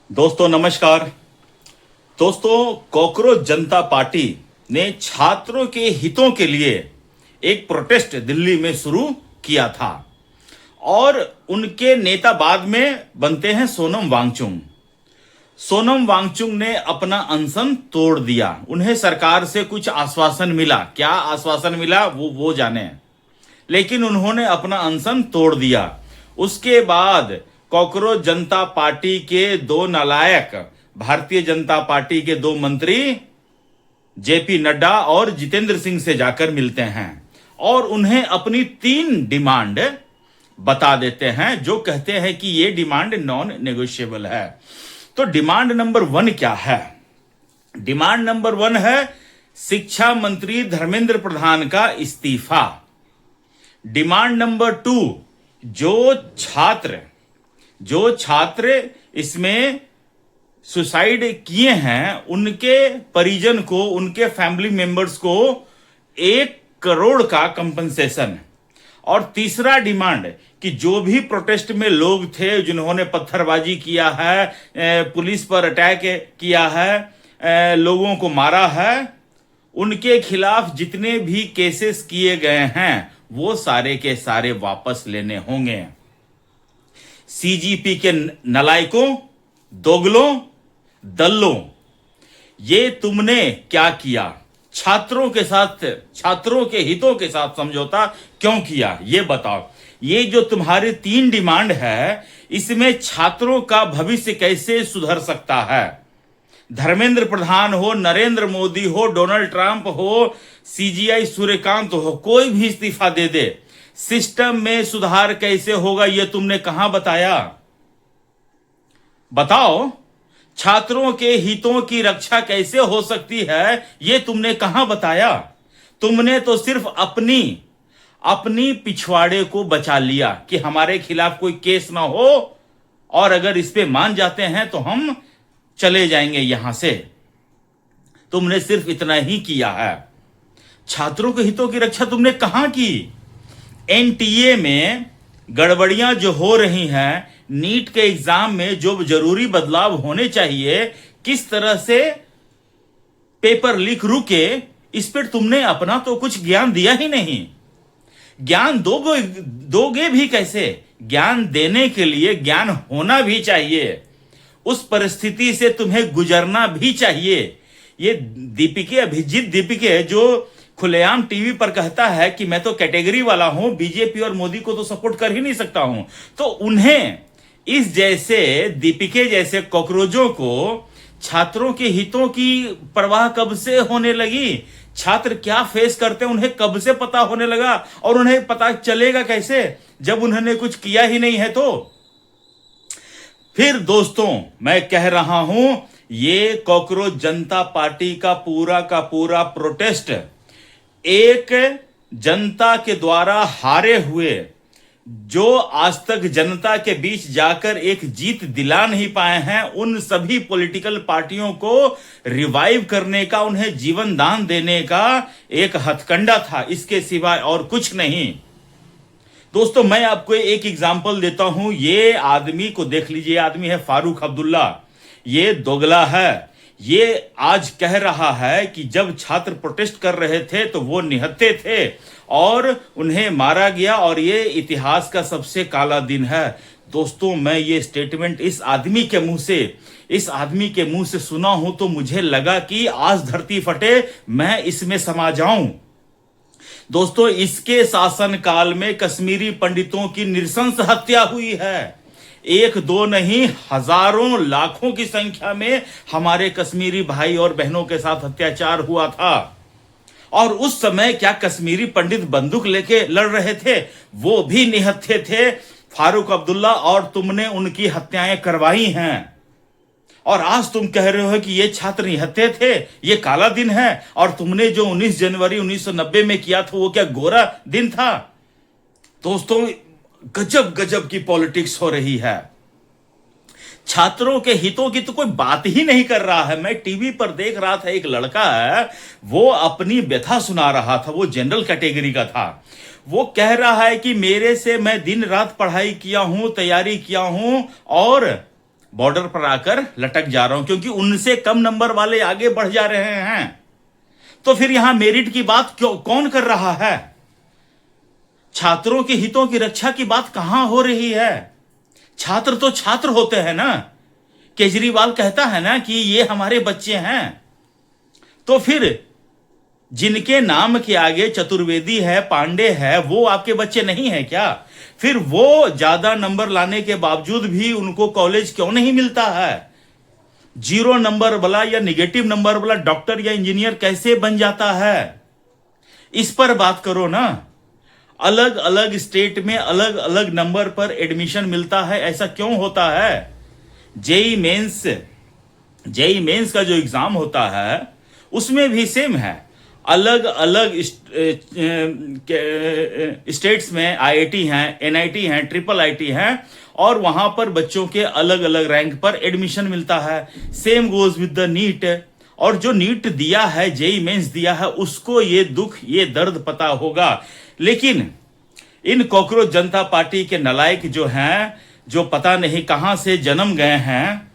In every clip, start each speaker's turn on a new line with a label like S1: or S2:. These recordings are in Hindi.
S1: दोस्तों नमस्कार। दोस्तों, कॉकरोच जनता पार्टी ने छात्रों के हितों के लिए एक प्रोटेस्ट दिल्ली में शुरू किया था और उनके नेता बाद में बनते हैं सोनम वांगचुक। सोनम वांगचुक ने अपना अनशन तोड़ दिया। उन्हें सरकार से कुछ आश्वासन मिला, क्या आश्वासन मिला वो जाने, लेकिन उन्होंने अपना अनशन तोड़ दिया। उसके बाद कॉकरोच जनता पार्टी के दो नालायक भारतीय जनता पार्टी के दो मंत्री जेपी नड्डा और जितेंद्र सिंह से जाकर मिलते हैं और उन्हें अपनी 3 डिमांड बता देते हैं, जो कहते हैं कि ये डिमांड नॉन नेगोशिएबल है। तो डिमांड नंबर 1 क्या है? डिमांड नंबर 1 है शिक्षा मंत्री धर्मेंद्र प्रधान का इस्तीफा। डिमांड नंबर 2, जो छात्र इसमें सुसाइड किए हैं उनके परिजन को, उनके फैमिली मेंबर्स को 1 करोड़ का कंपनसेशन। और तीसरा डिमांड कि जो भी प्रोटेस्ट में लोग थे जिन्होंने पत्थरबाजी किया है, पुलिस पर अटैक किया है, लोगों को मारा है, उनके खिलाफ जितने भी केसेस किए गए हैं वो सारे के सारे वापस लेने होंगे। सीजीपी के नलायकों, दोगलों, दल्लों, ये तुमने क्या किया? छात्रों के साथ, छात्रों के हितों के साथ समझौता क्यों किया, ये बताओ। ये जो तुम्हारी 3 डिमांड है, इसमें छात्रों का भविष्य कैसे सुधर सकता है? धर्मेंद्र प्रधान हो, नरेंद्र मोदी हो, डोनाल्ड ट्रंप हो, सीजीआई सूर्यकांत हो, कोई भी इस्तीफा दे दे, सिस्टम में सुधार कैसे होगा ये तुमने कहां बताया? बताओ। छात्रों के हितों की रक्षा कैसे हो सकती है ये तुमने कहां बताया? तुमने तो सिर्फ अपनी पिछवाड़े को बचा लिया कि हमारे खिलाफ कोई केस ना हो और अगर इस पे मान जाते हैं तो हम चले जाएंगे यहां से। तुमने सिर्फ इतना ही किया है। छात्रों के हितों की रक्षा तुमने कहां की? एनटीए में गड़बड़ियां जो हो रही हैं, नीट के एग्जाम में जो जरूरी बदलाव होने चाहिए, किस तरह से पेपर लीक रुके, इस पर तुमने अपना तो कुछ ज्ञान दिया ही नहीं। ज्ञान दोगे भी कैसे? ज्ञान देने के लिए ज्ञान होना भी चाहिए, उस परिस्थिति से तुम्हें गुजरना भी चाहिए। ये अभिजीत दीपिके जो खुलेआम टीवी पर कहता है कि मैं तो कैटेगरी वाला हूं, बीजेपी और मोदी को तो सपोर्ट कर ही नहीं सकता हूं, तो उन्हें इस जैसे दीपिके जैसे कॉकरोचों को छात्रों के हितों की परवाह कब से होने लगी? छात्र क्या फेस करते हैं उन्हें कब से पता होने लगा? और उन्हें पता चलेगा कैसे जब उन्होंने कुछ किया ही नहीं है? तो फिर दोस्तों मैं कह रहा हूं, ये कॉकरोच जनता पार्टी का पूरा प्रोटेस्ट एक जनता के द्वारा हारे हुए, जो आज तक जनता के बीच जाकर एक जीत दिला नहीं पाए हैं, उन सभी पॉलिटिकल पार्टियों को रिवाइव करने का, उन्हें जीवन दान देने का एक हथकंडा था, इसके सिवाय और कुछ नहीं। दोस्तों मैं आपको एक एग्जांपल देता हूं। ये आदमी को देख लीजिए, आदमी है फारूक अब्दुल्ला। ये दोगला है। ये आज कह रहा है कि जब छात्र प्रोटेस्ट कर रहे थे तो वो निहत्थे थे और उन्हें मारा गया और ये इतिहास का सबसे काला दिन है। दोस्तों मैं ये स्टेटमेंट इस आदमी के मुंह से सुना हूं तो मुझे लगा कि आज धरती फटे, मैं इसमें समा जाऊं। दोस्तों इसके शासनकाल में कश्मीरी पंडितों की नृशंस हत्या हुई है। 1-2 नहीं, हजारों लाखों की संख्या में हमारे कश्मीरी भाई और बहनों के साथ अत्याचार हुआ था। और उस समय क्या कश्मीरी पंडित बंदूक लेके लड़ रहे थे? वो भी निहत्थे थे फारूक अब्दुल्ला, और तुमने उनकी हत्याएं करवाई हैं। और आज तुम कह रहे हो कि ये छात्र निहत्थे थे, ये काला दिन है। और तुमने जो 19 जनवरी 1990 में किया था वो क्या गोरा दिन था? दोस्तों गजब की पॉलिटिक्स हो रही है। छात्रों के हितों की तो कोई बात ही नहीं कर रहा है। मैं टीवी पर देख रहा था, एक लड़का है, वो अपनी व्यथा सुना रहा था। वो जनरल कैटेगरी का था। वो कह रहा है कि मेरे से मैं दिन रात पढ़ाई किया हूं, तैयारी किया हूं और बॉर्डर पर आकर लटक जा रहा हूं, क्योंकि उनसे कम नंबर वाले आगे बढ़ जा रहे हैं। तो फिर यहां मेरिट की बात क्यों कौन कर रहा है? छात्रों के हितों की रक्षा की बात कहां हो रही है? छात्र तो छात्र होते हैं ना। केजरीवाल कहता है ना कि ये हमारे बच्चे हैं। तो फिर जिनके नाम के आगे चतुर्वेदी है, पांडे है, वो आपके बच्चे नहीं है क्या? फिर वो ज्यादा नंबर लाने के बावजूद भी उनको कॉलेज क्यों नहीं मिलता है? 0 नंबर वाला या निगेटिव नंबर वाला डॉक्टर या इंजीनियर कैसे बन जाता है? इस पर बात करो ना। अलग अलग स्टेट में अलग अलग नंबर पर एडमिशन मिलता है, ऐसा क्यों होता है? जेई मेंस का जो एग्जाम होता है उसमें भी सेम है। अलग अलग स्टेट्स में आईआईटी हैं, एनआईटी हैं, ट्रिपल आईटी हैं, और वहां पर बच्चों के अलग अलग रैंक पर एडमिशन मिलता है। Same goes with the NEET. और जो नीट दिया है, जेई मेंस दिया है, उसको ये दुख, ये दर्द पता होगा। लेकिन इन कॉकरोच जनता पार्टी के नालायक जो हैं, जो पता नहीं कहां से जन्म गए हैं,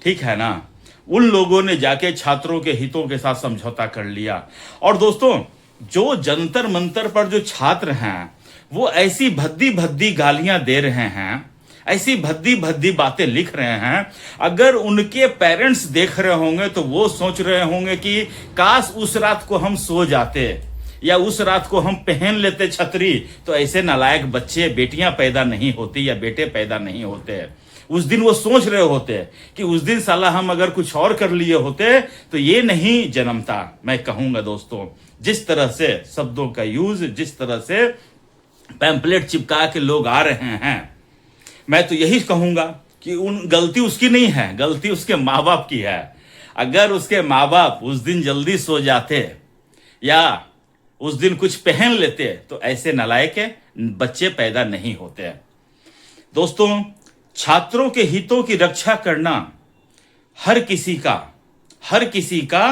S1: ठीक है ना, उन लोगों ने जाके छात्रों के हितों के साथ समझौता कर लिया। और दोस्तों, जो जंतर मंतर पर जो छात्र हैं वो ऐसी भद्दी भद्दी गालियां दे रहे हैं, ऐसी भद्दी भद्दी बातें लिख रहे हैं, अगर उनके पेरेंट्स देख रहे होंगे तो वो सोच रहे होंगे कि काश उस रात को हम सो जाते, या उस रात को हम पहन लेते छतरी, तो ऐसे नालायक बच्चे, बेटियां पैदा नहीं होती या बेटे पैदा नहीं होते। उस दिन वो सोच रहे होते कि उस दिन साला हम अगर कुछ और कर लिए होते तो ये नहीं जन्मता। मैं कहूंगा दोस्तों, जिस तरह से शब्दों का यूज, जिस तरह से पैम्पलेट चिपका के लोग आ रहे हैं, मैं तो यही कहूंगा कि गलती उसकी नहीं है, गलती उसके माँ बाप की है। अगर उसके माँ बाप उस दिन जल्दी सो जाते या उस दिन कुछ पहन लेते तो ऐसे नालायक बच्चे पैदा नहीं होते। दोस्तों, छात्रों के हितों की रक्षा करना हर किसी का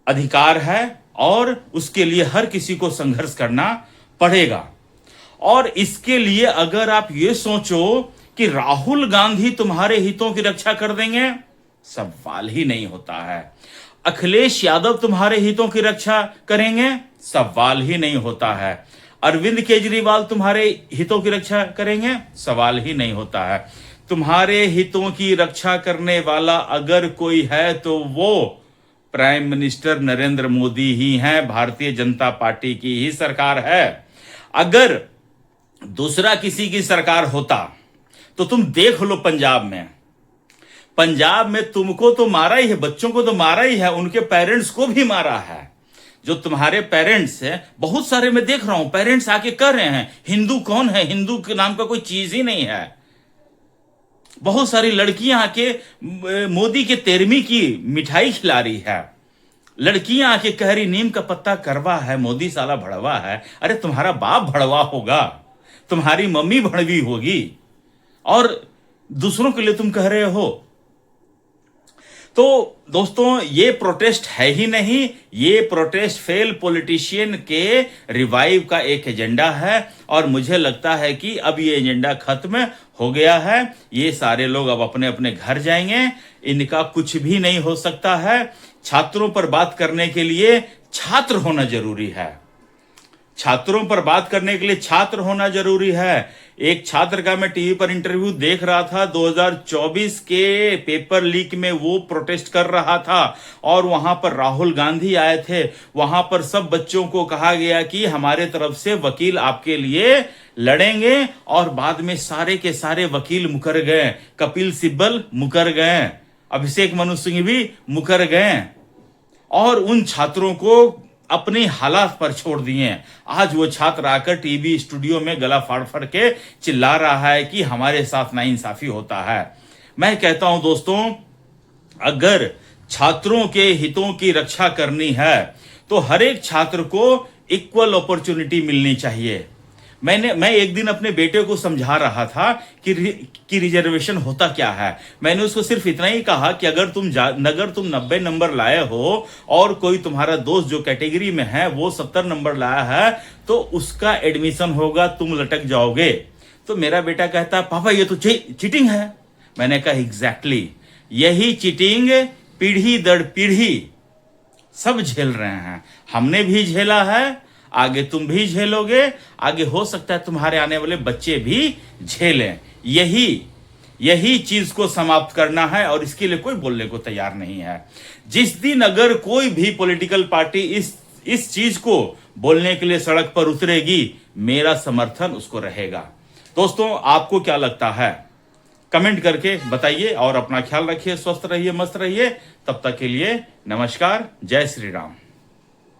S1: अधिकार है, और उसके लिए हर किसी को संघर्ष करना पड़ेगा। और इसके लिए अगर आप ये सोचो कि राहुल गांधी तुम्हारे हितों की रक्षा कर देंगे, सवाल ही नहीं होता है। अखिलेश यादव तुम्हारे हितों की रक्षा करेंगे, सवाल ही नहीं होता है। अरविंद केजरीवाल तुम्हारे हितों की रक्षा करेंगे, सवाल ही नहीं होता है। तुम्हारे हितों की रक्षा करने वाला अगर कोई है तो वो प्राइम मिनिस्टर नरेंद्र मोदी ही हैं, भारतीय जनता पार्टी की ही सरकार है। अगर दूसरा किसी की सरकार होता तो तुम देख लो, पंजाब में तुमको तो मारा ही है, बच्चों को तो मारा ही है, उनके पेरेंट्स को भी मारा है। जो तुम्हारे पेरेंट्स हैं, बहुत सारे मैं देख रहा हूं, पेरेंट्स आके कह रहे हैं हिंदू कौन है, हिंदू के नाम का कोई चीज ही नहीं है। बहुत सारी लड़कियां आके मोदी के 13वीं की मिठाई खिला रही है, लड़कियां आके कह रही नीम का पत्ता करवा है, मोदी साला भड़वा है। अरे तुम्हारा बाप भड़वा होगा, तुम्हारी मम्मी भड़वी होगी, और दूसरों के लिए तुम कह रहे हो। तो दोस्तों, ये प्रोटेस्ट है ही नहीं, ये प्रोटेस्ट फेल पॉलिटिशियन के रिवाइव का एक एजेंडा है। और मुझे लगता है कि अब ये एजेंडा खत्म हो गया है। ये सारे लोग अब अपने अपने घर जाएंगे, इनका कुछ भी नहीं हो सकता है। छात्रों पर बात करने के लिए छात्र होना जरूरी है, छात्रों पर बात करने के लिए छात्र होना जरूरी है। एक छात्र का मैं टीवी पर इंटरव्यू देख रहा था, 2024 के पेपर लीक में वो प्रोटेस्ट कर रहा था, और वहां पर राहुल गांधी आए थे। वहां पर सब बच्चों को कहा गया कि हमारे तरफ से वकील आपके लिए लड़ेंगे, और बाद में सारे के सारे वकील मुकर गए। कपिल सिब्बल मुकर गए, अभिषेक मनु सिंह भी मुकर गए, और उन छात्रों को अपनी हालात पर छोड़ दिए। आज वो छात्र आकर टीवी स्टूडियो में गला फाड़ फाड़ के चिल्ला रहा है कि हमारे साथ नाइंसाफी होता है। मैं कहता हूं दोस्तों, अगर छात्रों के हितों की रक्षा करनी है तो हर एक छात्र को इक्वल अपॉर्चुनिटी मिलनी चाहिए। मैं एक दिन अपने बेटे को समझा रहा था कि रिजर्वेशन होता क्या है। मैंने उसको सिर्फ इतना ही कहा कि अगर तुम 90 नंबर लाए हो और कोई तुम्हारा दोस्त जो कैटेगरी में है वो 70 नंबर लाया है तो उसका एडमिशन होगा, तुम लटक जाओगे। तो मेरा बेटा कहता, पापा ये तो चीटिंग है। मैंने कहा एग्जैक्टली यही चीटिंग पीढ़ी दर पीढ़ी सब झेल रहे हैं। हमने भी झेला है, आगे तुम भी झेलोगे, आगे हो सकता है तुम्हारे आने वाले बच्चे भी झेलें। यही चीज को समाप्त करना है और इसके लिए कोई बोलने को तैयार नहीं है। जिस दिन अगर कोई भी पॉलिटिकल पार्टी इस चीज को बोलने के लिए सड़क पर उतरेगी, मेरा समर्थन उसको रहेगा। दोस्तों, आपको क्या लगता है? कमेंट करके बताइए और अपना ख्याल रखिए, स्वस्थ रहिए, मस्त रहिए। तब तक के लिए नमस्कार, जय श्री राम।